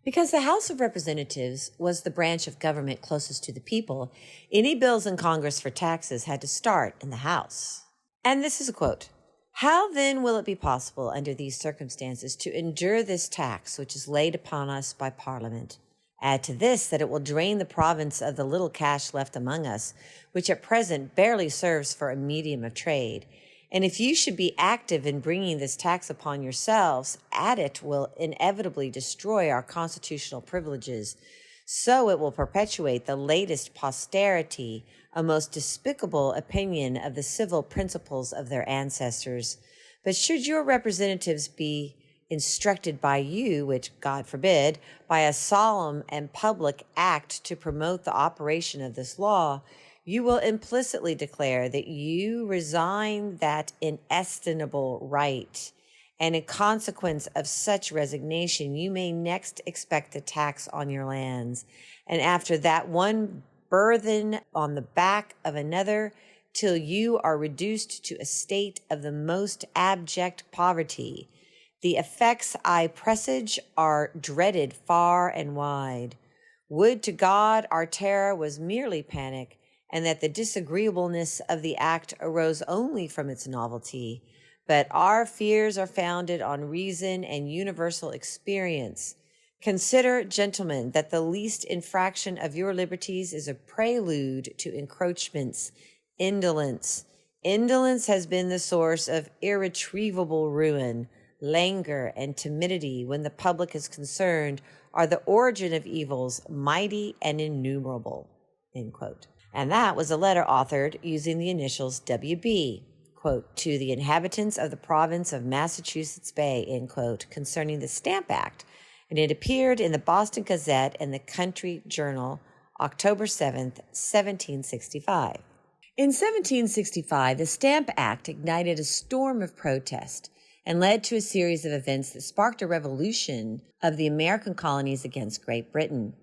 Because the House of Representatives was the branch of government closest to the people, any bills in Congress for taxes had to start in the House. And this is a quote. How then will it be possible under these circumstances to endure this tax which is laid upon us by Parliament? Add to this that it will drain the province of the little cash left among us, which at present barely serves for a medium of trade. And if you should be active in bringing this tax upon yourselves, add it will inevitably destroy our constitutional privileges. So it will perpetuate the latest posterity, a most despicable opinion of the civil principles of their ancestors. But should your representatives be instructed by you, which God forbid, by a solemn and public act to promote the operation of this law, you will implicitly declare that you resign that inestimable right, and in consequence of such resignation, you may next expect a tax on your lands, and after that one burthen on the back of another, till you are reduced to a state of the most abject poverty. The effects I presage are dreaded far and wide. Would to God our terror was merely panic, and that the disagreeableness of the act arose only from its novelty. But our fears are founded on reason and universal experience. Consider, gentlemen, that the least infraction of your liberties is a prelude to encroachments, indolence. Indolence has been the source of irretrievable ruin. Languor and timidity, when the public is concerned, are the origin of evils mighty and innumerable. End quote. And that was a letter authored using the initials WB, quote, to the inhabitants of the province of Massachusetts Bay, end quote, concerning the Stamp Act. And it appeared in the Boston Gazette and the Country Journal, October 7th, 1765. In 1765, the Stamp Act ignited a storm of protest and led to a series of events that sparked a revolution of the American colonies against Great Britain.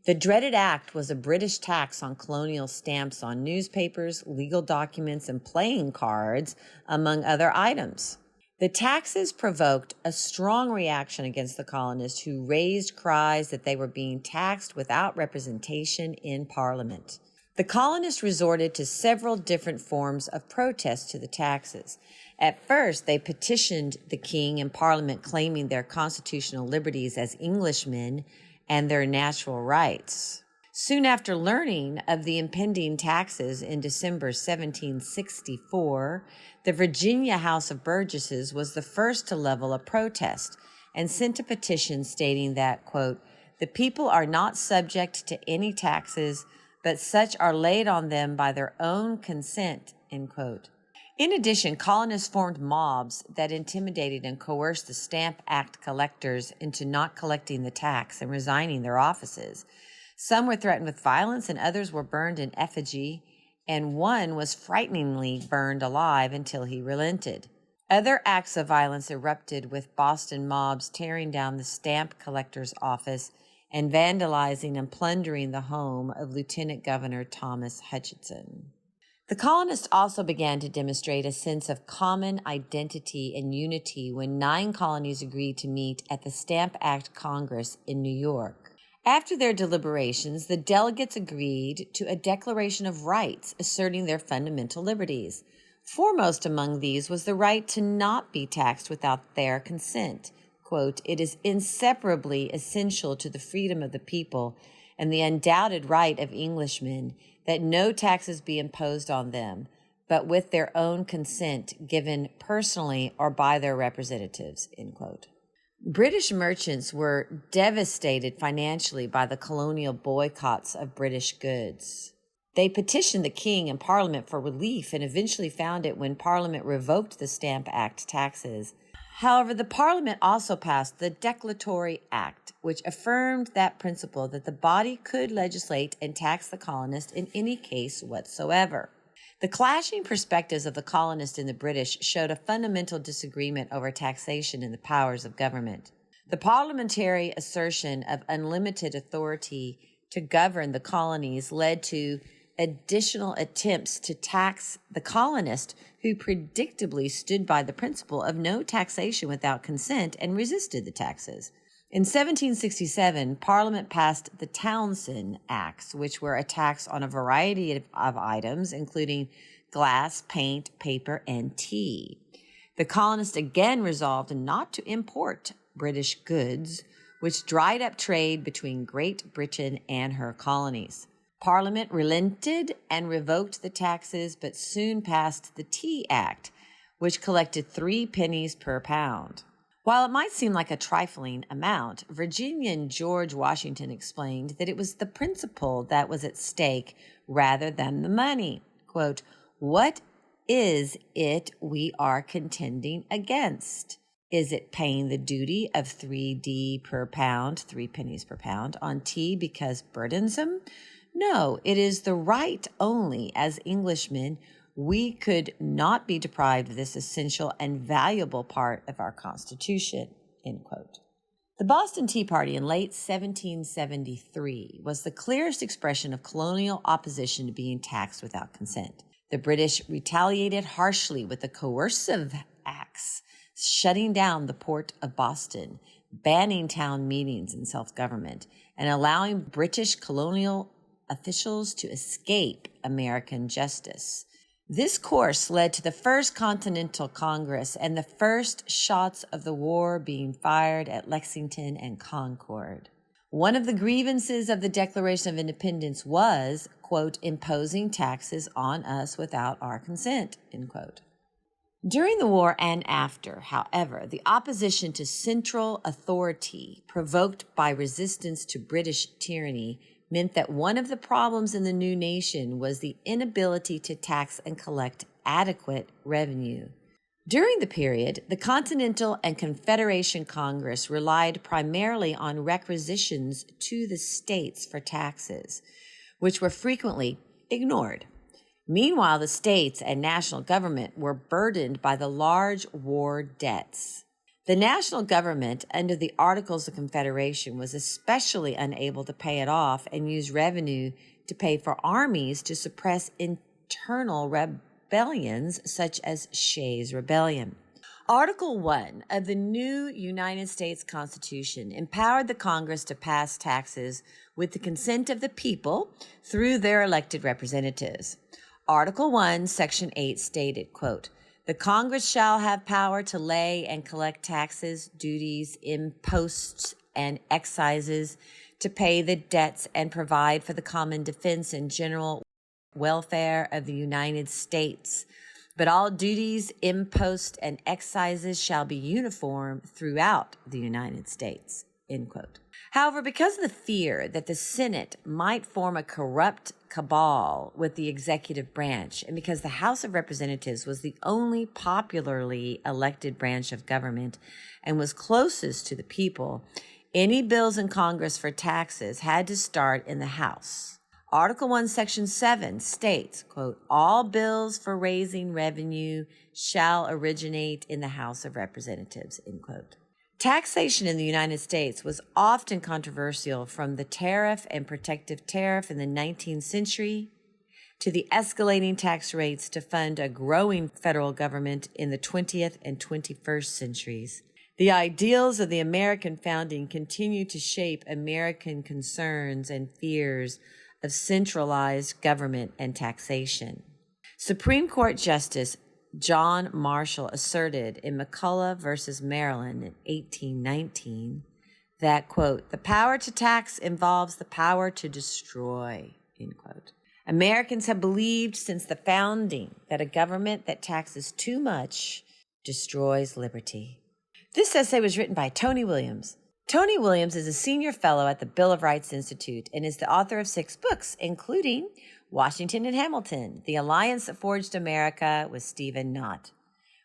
The dreaded act was a British tax on colonial stamps on newspapers, legal documents, and playing cards, among other items. The taxes provoked a strong reaction against the colonists, who raised cries that they were being taxed without representation in Parliament. The colonists resorted to several different forms of protest to the taxes. At first, they petitioned the king and Parliament, claiming their constitutional liberties as Englishmen and their natural rights. Soon after learning of the impending taxes in December 1764, the Virginia House of Burgesses was the first to level a protest and sent a petition stating that, quote, the people are not subject to any taxes, but such are laid on them by their own consent, end quote. In addition, colonists formed mobs that intimidated and coerced the Stamp Act collectors into not collecting the tax and resigning their offices. Some were threatened with violence and others were burned in effigy, and one was frighteningly burned alive until he relented. Other acts of violence erupted, with Boston mobs tearing down the stamp collector's office and vandalizing and plundering the home of Lieutenant Governor Thomas Hutchinson. The colonists also began to demonstrate a sense of common identity and unity when 9 colonies agreed to meet at the Stamp Act Congress in New York. After their deliberations, the delegates agreed to a Declaration of Rights asserting their fundamental liberties. Foremost among these was the right to not be taxed without their consent. Quote, it is inseparably essential to the freedom of the people and the undoubted right of Englishmen that no taxes be imposed on them, but with their own consent, given personally or by their representatives, end quote. British merchants were devastated financially by the colonial boycotts of British goods. They petitioned the king and Parliament for relief and eventually found it when Parliament revoked the Stamp Act taxes. However, the Parliament also passed the Declaratory Act, which affirmed that principle that the body could legislate and tax the colonist in any case whatsoever. The clashing perspectives of the colonists and the British showed a fundamental disagreement over taxation and the powers of government. The parliamentary assertion of unlimited authority to govern the colonies led to additional attempts to tax the colonist, who predictably stood by the principle of no taxation without consent and resisted the taxes. In 1767, Parliament passed the Townshend Acts, which were a tax on a variety of items, including glass, paint, paper, and tea. The colonists again resolved not to import British goods, which dried up trade between Great Britain and her colonies. Parliament relented and revoked the taxes, but soon passed the Tea Act, which collected 3 pennies per pound. While it might seem like a trifling amount, Virginian George Washington explained that it was the principle that was at stake rather than the money. Quote, "What is it we are contending against? Is it paying the duty of 3d per pound, 3 pennies per pound, on tea because burdensome? No, it is the right only as Englishmen we could not be deprived of this essential and valuable part of our Constitution," end quote. The Boston Tea Party in late 1773 was the clearest expression of colonial opposition to being taxed without consent. The British retaliated harshly with the coercive acts, shutting down the port of Boston, banning town meetings and self-government, and allowing British colonial officials to escape American justice. This course led to the First Continental Congress and the first shots of the war being fired at Lexington and Concord. One of the grievances of the Declaration of Independence was, quote, "imposing taxes on us without our consent," end quote. During the war and after, however, the opposition to central authority provoked by resistance to British tyranny meant that one of the problems in the new nation was the inability to tax and collect adequate revenue. During the period, the Continental and Confederation Congress relied primarily on requisitions to the states for taxes, which were frequently ignored. Meanwhile, the states and national government were burdened by the large war debts. The national government, under the Articles of Confederation, was especially unable to pay it off and use revenue to pay for armies to suppress internal rebellions such as Shays' Rebellion. Article 1 of the new United States Constitution empowered the Congress to pass taxes with the consent of the people through their elected representatives. Article 1, Section 8 stated, quote, "The Congress shall have power to lay and collect taxes, duties, imposts, and excises, to pay the debts and provide for the common defense and general welfare of the United States. But all duties, imposts, and excises shall be uniform throughout the United States," end quote. However, because of the fear that the Senate might form a corrupt cabal with the executive branch, and because the House of Representatives was the only popularly elected branch of government and was closest to the people, any bills in Congress for taxes had to start in the House. Article 1, Section 7 states, quote, "All bills for raising revenue shall originate in the House of Representatives," end quote. Taxation in the United States was often controversial, from the tariff and protective tariff in the 19th century to the escalating tax rates to fund a growing federal government in the 20th and 21st centuries. The ideals of the American founding continue to shape American concerns and fears of centralized government and taxation. Supreme Court Justice John Marshall asserted in McCulloch versus Maryland in 1819 that, quote, "the power to tax involves the power to destroy," end quote. Americans have believed since the founding that a government that taxes too much destroys liberty. This essay was written by Tony Williams. Tony Williams is a senior fellow at the Bill of Rights Institute and is the author of 6 books, including Washington and Hamilton, The Alliance That Forged America with Stephen Knott.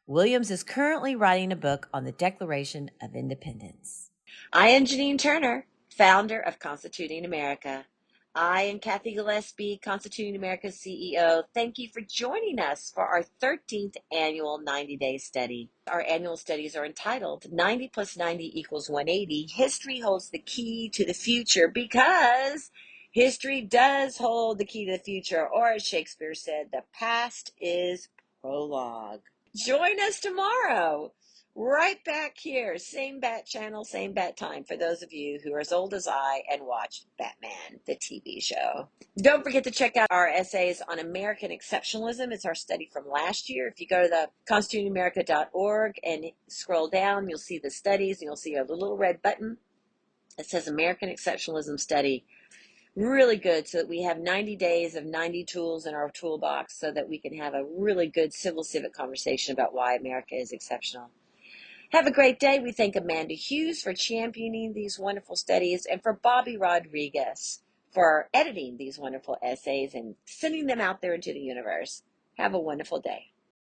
Williams is currently writing a book on the Declaration of Independence. I am Janine Turner, founder of Constituting America. I and Kathy Gillespie, Constituting America's CEO, thank you for joining us for our 13th annual 90-day study. Our annual studies are entitled 90 plus 90 equals 180. History holds the key to the future, because history does hold the key to the future, or as Shakespeare said, the past is prologue. Join us tomorrow right back here. Same bat channel, same bat time for those of you who are as old as I and watched Batman, the TV show. Don't forget to check out our essays on American exceptionalism. It's our study from last year. If you go to the constitutionamerica.org and scroll down, you'll see the studies and you'll see a little red button that says American Exceptionalism Study. Really good, so that we have 90 days of 90 tools in our toolbox so that we can have a really good civil civic conversation about why America is exceptional. Have a great day. We thank Amanda Hughes for championing these wonderful studies and for Bobby Rodriguez for editing these wonderful essays and sending them out there into the universe. Have a wonderful day.